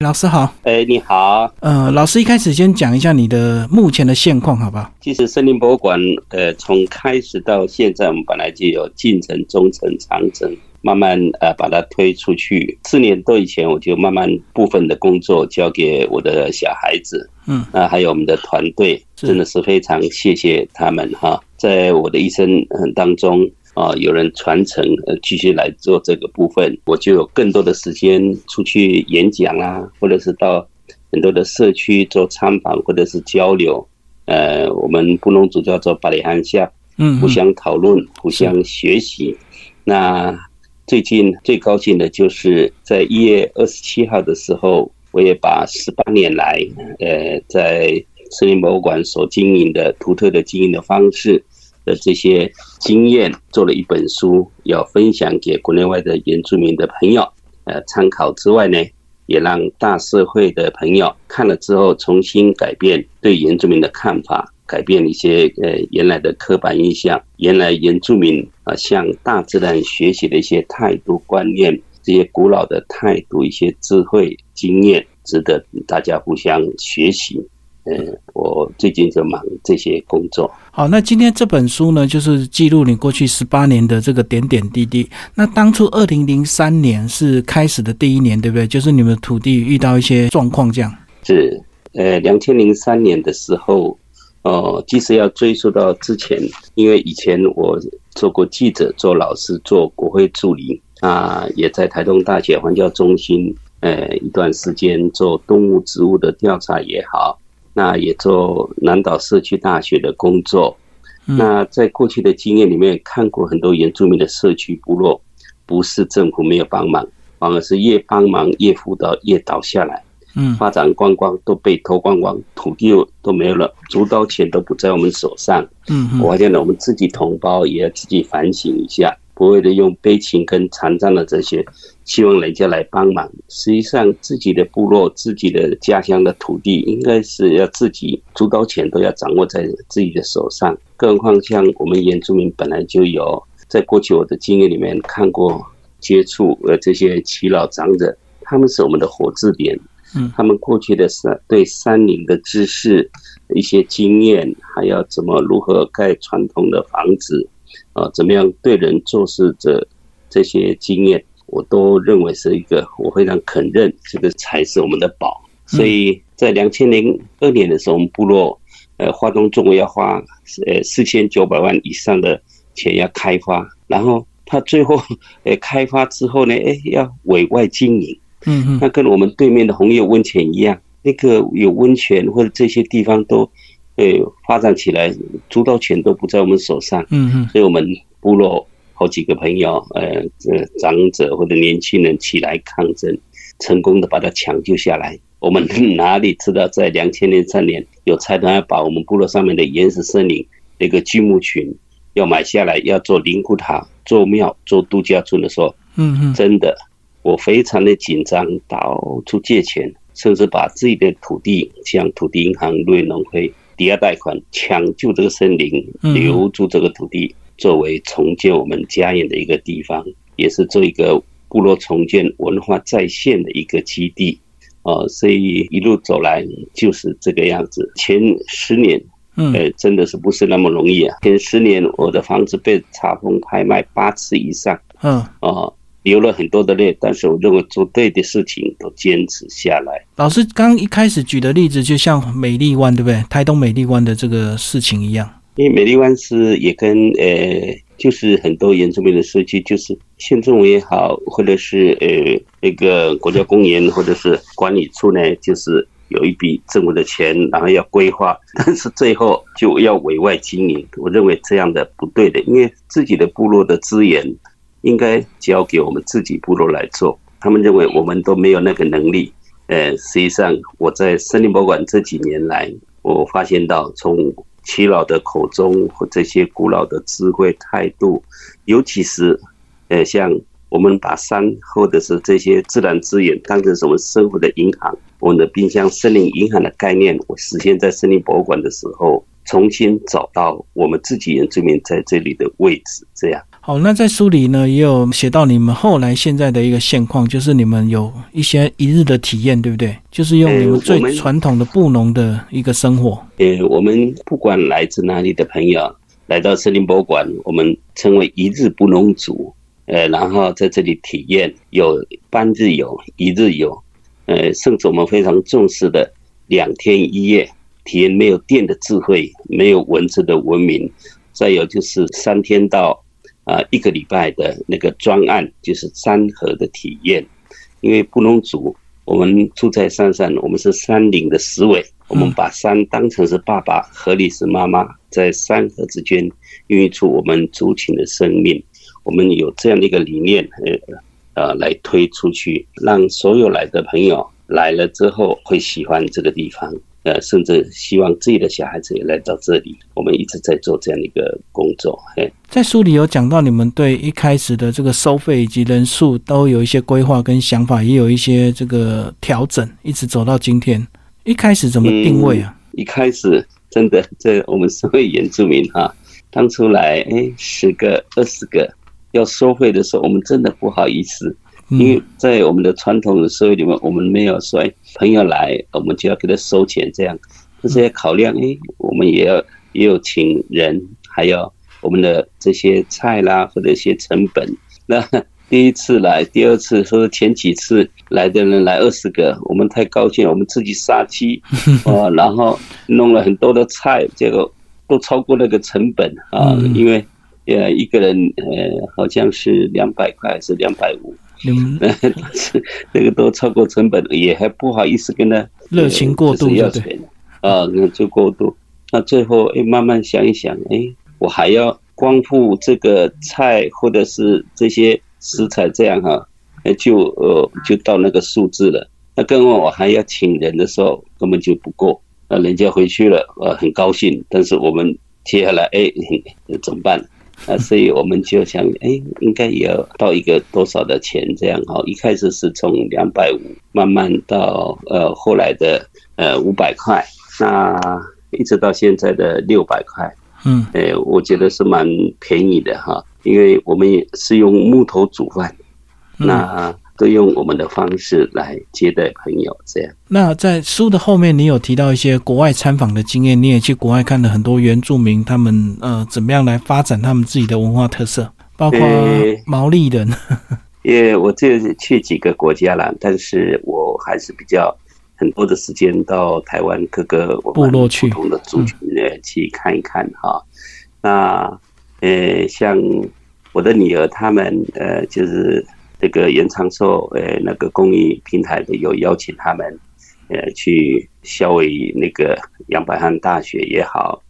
老师好。你好。老师一开始先讲一下你的目前的现况好不好？其实森林博物馆从开始到现在，我们本来就有近程、中程、长程，慢慢把它推出去。4年多以前，我就慢慢部分的工作交给我的小孩子，还有我们的团队，真的是非常谢谢他们哈。在我的一生当中有人传承继续来做这个部分，我就有更多的时间出去演讲啊，或者是到很多的社区做参访或者是交流。我们布农族叫做巴里汉夏，互相讨论，互相学习。那最近最高兴的就是在1月27号的时候，我也把18年来在森林博物馆所经营的独特的经营的方式的这些经验做了一本书，要分享给国内外的原住民的朋友参考之外呢，也让大社会的朋友看了之后重新改变对原住民的看法，改变一些原来的刻板印象，原来原住民向大自然学习的一些态度观念，这些古老的态度一些智慧经验，值得大家互相学习。我最近就忙这些工作。好，那今天这本书呢，就是记录你过去18年的这个点点滴滴。那当初2003年是开始的第一年，对不对？就是你们土地遇到一些状况这样。是，2003年的时候，即使要追溯到之前，因为以前我做过记者、做老师、做国会助理也在台东大学环教中心一段时间做动物植物的调查也好。那也做南岛社区大学的工作。那在过去的经验里面看过很多原住民的社区部落，不是政府没有帮忙，反而是越帮忙越辅导越倒下来。发展观光都被偷光光，土地都没有了，主导权都不在我们手上。我发现了我们自己同胞也要自己反省一下，不会的用悲情跟残障的这些希望人家来帮忙，实际上自己的部落自己的家乡的土地应该是要自己主导权都要掌握在自己的手上。更何况像我们原住民本来就有，在过去我的经验里面看过接触这些耆老长者，他们是我们的活字典。他们过去的对山林的知识一些经验，还要如何盖传统的房子怎么样对人做事的这些经验，我都认为是一个我非常肯认，这个才是我们的宝。所以在2002年的时候，我们部落花东纵谷要花4900万以上的钱要开发，然后他最后开发之后呢要委外经营。那跟我们对面的红叶温泉一样，那个有温泉或者这些地方都发展起来，主导权都不在我们手上。所以我们部落好几个朋友长者或者年轻人起来抗争，成功的把它抢救下来。我们哪里知道在2003年有财团要把我们部落上面的原始森林那个巨木群要买下来，要做灵骨塔、做庙、做度假村的时候，真的我非常的紧张，到处借钱，甚至把自己的土地向土地银行、瑞农会抵押贷款，抢救这个森林，留住这个土地，作为重建我们家园的一个地方，也是做一个部落重建文化再现的一个基地。所以一路走来就是这个样子。前10年真的是不是那么容易啊！前10年我的房子被查封拍卖8次以上。流了很多的泪，但是我认为做对的事情都坚持下来。老师刚一开始举的例子就像美丽湾，对不对？台东美丽湾的这个事情一样。因为美丽湾是也跟就是很多原住民的社区，就是县政府也好，或者是那个国家公园或者是管理处呢，就是有一笔政府的钱，然后要规划，但是最后就要委外经营。我认为这样的不对的，因为自己的部落的资源应该交给我们自己部落来做。他们认为我们都没有那个能力。实际上我在森林博物馆这几年来，我发现到从耆老的口中或这些古老的智慧态度，尤其是像我们把山或者是这些自然资源当成什么生活的银行，我们的滨乡森林银行的概念，我实现在森林博物馆的时候重新找到我们自己原住民在这里的位置，这样。好，那在书里呢也有写到你们后来现在的一个现况，就是你们有一些一日的体验，对不对？就是用你们最传统的布农的一个生活。我们不管来自哪里的朋友来到森林博物馆，我们称为一日布农族，然后在这里体验有半日游、一日游，甚至我们非常重视的2天1夜体验没有电的智慧，没有文字的文明，再有就是3天到1个礼拜的那个专案，就是山河的体验。因为布农族我们住在山上，我们是山林的思维，我们把山当成是爸爸，河里是妈妈，在山河之间孕育出我们族群的生命。我们有这样的一个理念来推出去，让所有来的朋友来了之后会喜欢这个地方，甚至希望自己的小孩子也来到这里。我们一直在做这样的一个工作。在书里有讲到你们对一开始的这个收费以及人数都有一些规划跟想法，也有一些这个调整，一直走到今天。一开始怎么定位啊？一开始真的在我们身为原住民当初来10个20个要收费的时候，我们真的不好意思。因为在我们的传统的社会里面，我们没有说朋友来我们就要给他收钱这样，但是要考量我们也有请人，还有我们的这些菜啦或者一些成本。那第一次来，第二次说前几次来的人来20个，我们太高兴了，我们自己杀鸡然后弄了很多的菜，结果都超过那个成本因为一个人好像是200块还是250。那个都超过成本，也还不好意思跟他热情过度，要钱就过度。那最后慢慢想一想，我还要光付这个菜或者是这些食材这样就到那个数字了。那跟我还要请人的时候根本就不够，那人家回去了很高兴，但是我们接下来怎么办？所以我们就想应该也要到一个多少的钱这样一开始是从250慢慢到后来的500块，那一直到现在的600块。我觉得是蛮便宜的因为我们也是用木头煮饭，那都用我们的方式来接待朋友这样。那在书的后面你有提到一些国外参访的经验，你也去国外看了很多原住民他们怎么样来发展他们自己的文化特色，包括毛利人我这去几个国家了，但是我还是比较很多的时间到台湾各个我们不同的族群去看一看那像我的女儿他们就是这个延长寿那个公益平台的有邀请他们去校委那个杨百翰大学也好，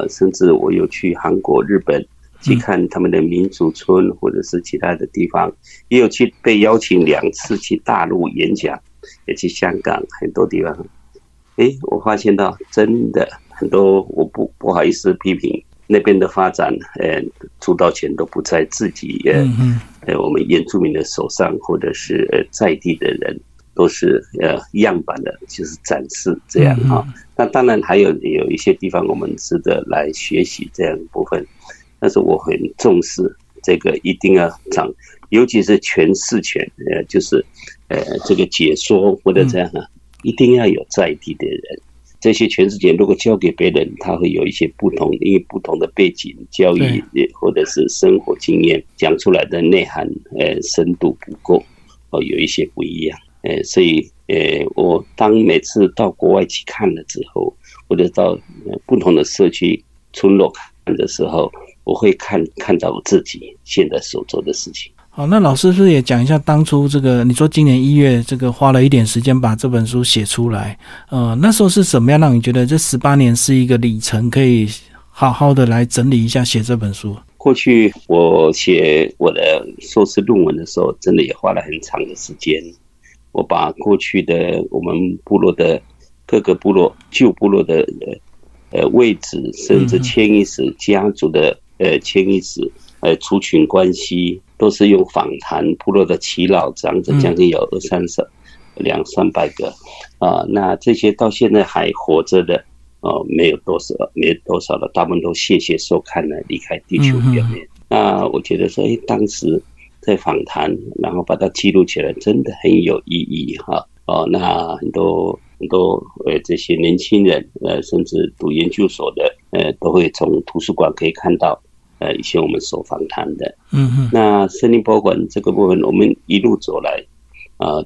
甚至我有去韩国日本去看他们的民族村或者是其他的地方，也有去被邀请2次去大陆演讲，也去香港很多地方。我发现到真的很多，我不好意思批评那边的发展，主导权都不在自己我们原住民的手上，或者是在地的人都是样板的，就是展示这样那当然还有一些地方我们值得来学习这样的部分，但是我很重视这个一定要讲，尤其是诠释权，就是这个解说或者这样一定要有在地的人。这些诠释权如果交给别人，他会有一些不同，因为不同的背景、教育或者是生活经验，讲出来的内涵深度不够，有一些不一样。所以我当每次到国外去看了之后，或者到不同的社区村落看的时候，我会看到我自己现在所做的事情。好，那老师是不是也讲一下当初这个你说今年1月这个花了一点时间把这本书写出来，那时候是怎么样让你觉得这18年是一个里程，可以好好的来整理一下写这本书？过去我写我的硕士论文的时候，真的也花了很长的时间。我把过去的我们部落的各个部落旧部落的位置，甚至迁移史、家族的迁移史、族群关系，都是用访谈部落的耆老长者，将近有200-300个那这些到现在还活着的没有多少了，大部分都谢收看了，离开地球表面。那我觉得说，当时在访谈，然后把它记录起来，真的很有意义哈。那很多这些年轻人，甚至读研究所的，都会从图书馆可以看到，以前我们所访谈的。那森林博物馆这个部分，我们一路走来，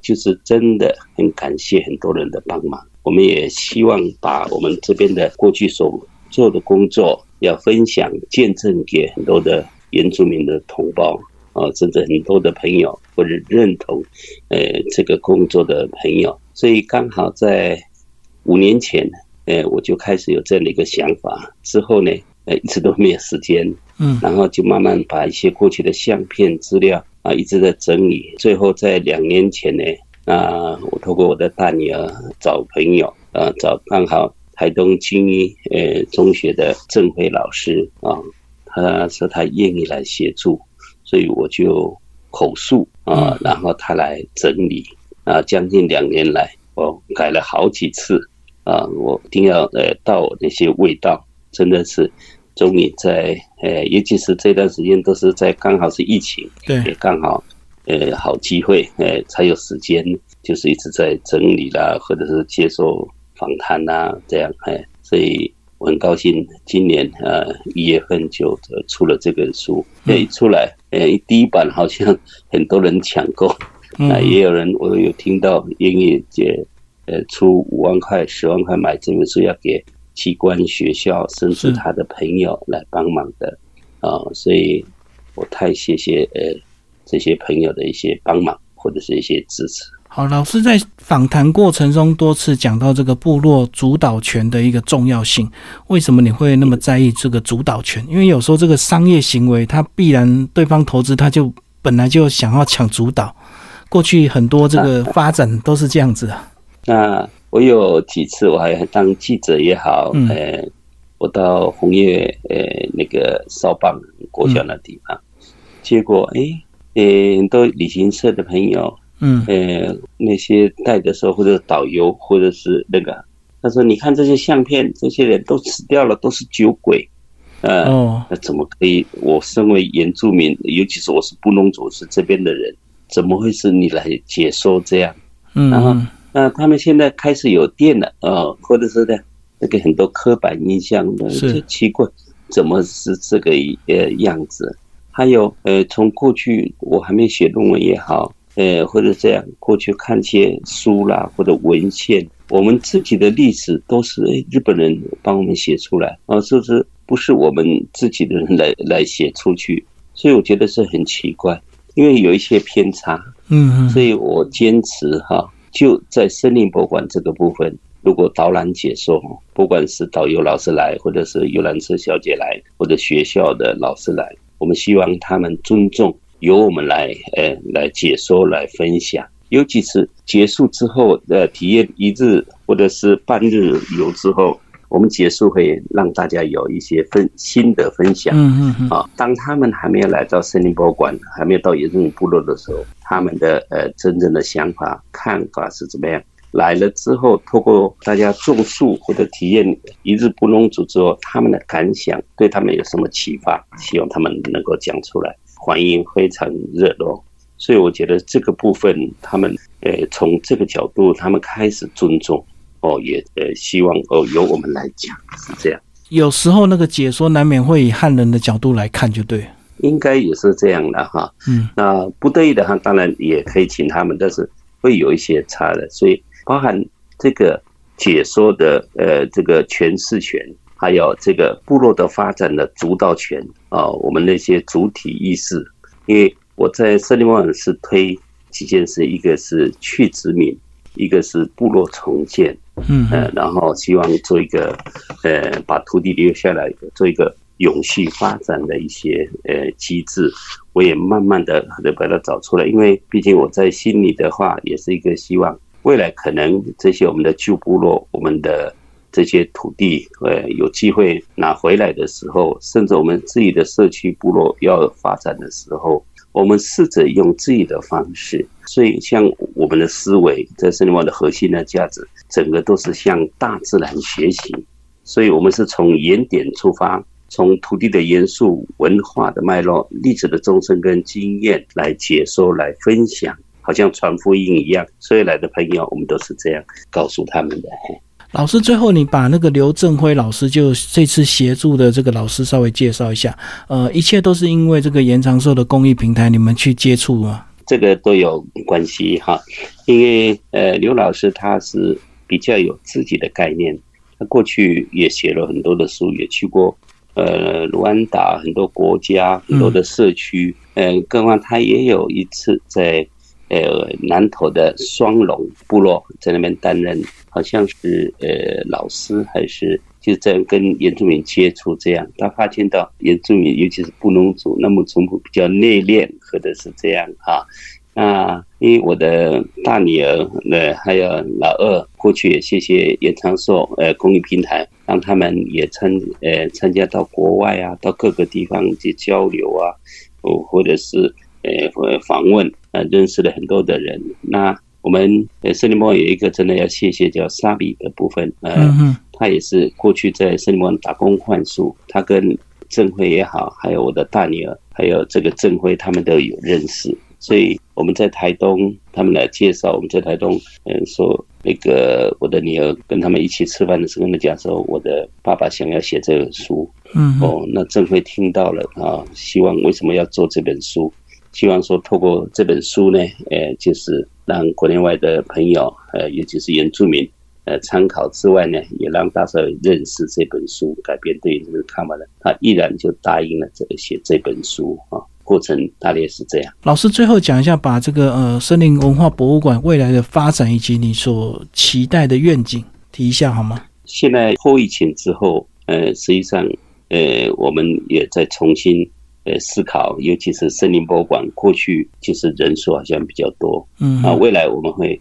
就是真的很感谢很多人的帮忙。我们也希望把我们这边的过去所做的工作，要分享见证给很多的原住民的同胞。甚至很多的朋友或者认同这个工作的朋友，所以刚好在5年前，我就开始有这样的一个想法。之后呢，一直都没有时间，然后就慢慢把一些过去的相片资料一直在整理。最后在2年前呢，我透过我的大女儿找朋友，找刚好台东精英中学的郑辉老师他说他愿意来协助。所以我就口述然后他来整理将近2年来，我改了好几次我一定要到那些味道，真的是终于在尤其是这段时间都是在刚好是疫情，对，也刚好好机会才有时间，就是一直在整理啦，或者是接受访谈啦，这样所以我很高兴，今年1月份就出了这本书，一出来，第一版好像很多人抢购，也有人我有听到愿意出5万块、10万块买这本书，要给机关、学校，甚至他的朋友来帮忙的所以我太谢谢这些朋友的一些帮忙或者是一些支持。好，老师在访谈过程中多次讲到这个部落主导权的一个重要性，为什么你会那么在意这个主导权？因为有时候这个商业行为，它必然对方投资，他就本来就想要抢主导，过去很多这个发展都是这样子啊。那我有几次我还当记者也好，我到红叶那个少棒国小那地方，结果很多旅行社的朋友。那些带的时候，或者导游，或者是那个，他说：“你看这些相片，这些人都死掉了，都是酒鬼。”那怎么可以？我身为原住民，尤其是我是布农族，是这边的人，怎么会是你来解说这样？然后，他们现在开始有电了，或者是那个很多刻板印象的，就奇怪，怎么是这个样子？还有，从过去我还没写论文也好。或者这样，过去看些书啦，或者文献，我们自己的历史都是日本人帮我们写出来是不是我们自己的人来写出去？所以我觉得是很奇怪，因为有一些偏差。所以我坚持就在森林博物馆这个部分，如果导览解说，不管是导游老师来，或者是游览车小姐来，或者学校的老师来，我们希望他们尊重。由我们来解说来分享，尤其是结束之后体验1日或者是半日游之后，我们结束会让大家有一些新的分享。当他们还没有来到森林博物馆，还没有到原住民部落的时候，他们的真正的想法看法是怎么样？来了之后，透过大家种树或者体验1日布农族之后，他们的感想对他们有什么启发？希望他们能够讲出来。欢迎非常热络，所以我觉得这个部分他们从这个角度他们开始尊重也希望由我们来讲，是这样。有时候那个解说难免会以汉人的角度来看，就对，应该也是这样的哈。那不得已的话，当然也可以请他们，但是会有一些差的，所以包含这个解说的这个诠释权。还有这个部落的发展的主导权我们那些主体意识，因为我在森林博物馆是推几件事，一个是去殖民，一个是部落重建，然后希望做一个把土地留下来，做一个永续发展的一些机制，我也慢慢的把它找出来，因为毕竟我在心里的话，也是一个希望未来可能这些我们的旧部落，我们的这些土地有机会拿回来的时候，甚至我们自己的社区部落要发展的时候，我们试着用自己的方式。所以像我们的思维在森林博物馆的核心的价值，整个都是向大自然学习，所以我们是从原点出发，从土地的元素、文化的脉络、历史的纵深跟经验来解说、来分享，好像传福音一样。所以来的朋友，我们都是这样告诉他们的。老师，最后你把那个刘正辉老师就这次协助的这个老师稍微介绍一下。一切都是因为这个延长寿的公益平台，你们去接触吗？这个都有关系哈，因为刘老师他是比较有自己的概念，他过去也写了很多的书，也去过卢安达很多国家、很多的社区，更何况他也有一次在南投的双龙部落在那边担任，好像是老师还是就这样跟原住民接触，这样他发现到原住民尤其是布农族那么淳朴，比较内敛，或者是这样啊。那因为我的大女儿还有老二，过去也谢谢延长寿公益平台，让他们也参加到国外啊，到各个地方去交流啊，或者是访问，认识了很多的人。那我们森林博物馆有一个真的要谢谢叫沙比的部分，他也是过去在森林博物馆打工换宿，他跟郑辉也好，还有我的大女儿，还有这个郑辉，他们都有认识。所以我们在台东，他们来介绍，我们在台东，说那个我的女儿跟他们一起吃饭的时候，跟他讲说，我的爸爸想要写这本书，那郑辉听到了啊，希望为什么要做这本书？希望说透过这本书呢，就是让国内外的朋友，尤其是原住民，参考之外呢，也让大家认识这本书，改变对这个看法的，他毅然就答应了写这本书啊。过程大概是这样。老师最后讲一下，把这个森林文化博物馆未来的发展以及你所期待的愿景提一下好吗？现在后疫情之后，实际上我们也在重新思考，尤其是森林博物馆过去就是人数好像比较多，未来我们会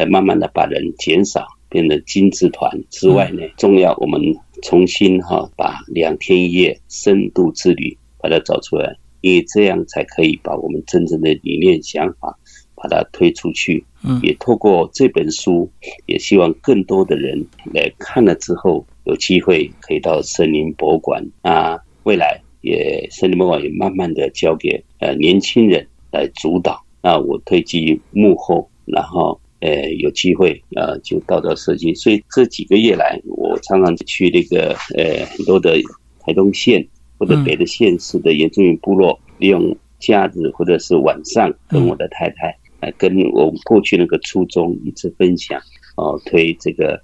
慢慢的把人减少，变成金字团之外呢，重要我们重新把2天1夜深度之旅把它找出来。因为这样才可以把我们真正的理念想法把它推出去，也透过这本书，也希望更多的人来看了之后，有机会可以到森林博物馆啊，未来也森林博物馆也慢慢的交给年轻人来主导，那我退居幕后，然后有机会就到设计。所以这几个月来，我常常去那个很多的台东县或者别的县市的原住民部落，利用假日或者是晚上，跟我的太太跟我们过去那个初衷一直分享，推这个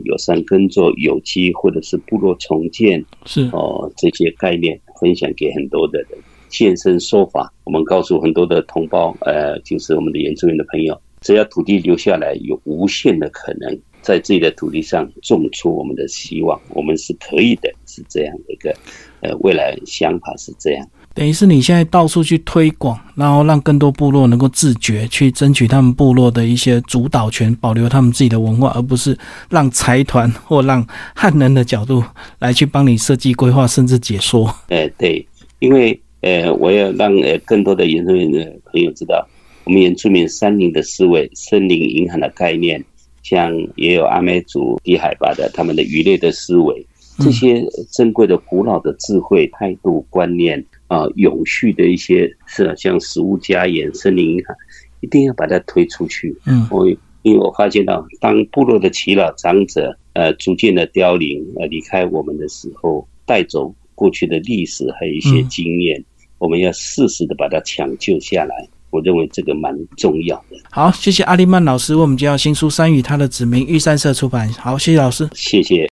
友善耕作、有机或者是部落重建，是这些概念分享给很多的人，现身说法。我们告诉很多的同胞，就是我们的原住民的朋友，只要土地留下来，有无限的可能。在自己的土地上种出我们的希望，我们是可以的，是这样的一个未来想法是这样。等于是你现在到处去推广，然后让更多部落能够自觉去争取他们部落的一些主导权，保留他们自己的文化，而不是让财团或让汉人的角度来去帮你设计规划甚至解说。对，因为我要让更多的原住民的朋友知道，我们原住民山林的思维、森林银行的概念，像也有阿美族低海拔的他们的渔猎的思维，这些珍贵的古老的智慧、态度、观念永续的一些像食物家园、森林银行，一定要把它推出去。因为我发现到，当部落的耆老长者逐渐的凋零离开我们的时候，带走过去的历史还有一些经验，我们要适时的把它抢救下来。我认为这个蛮重要的。好，谢谢阿利曼老师为我们介绍新书《山与它的子民》，玉山社出版。好，谢谢老师，谢谢。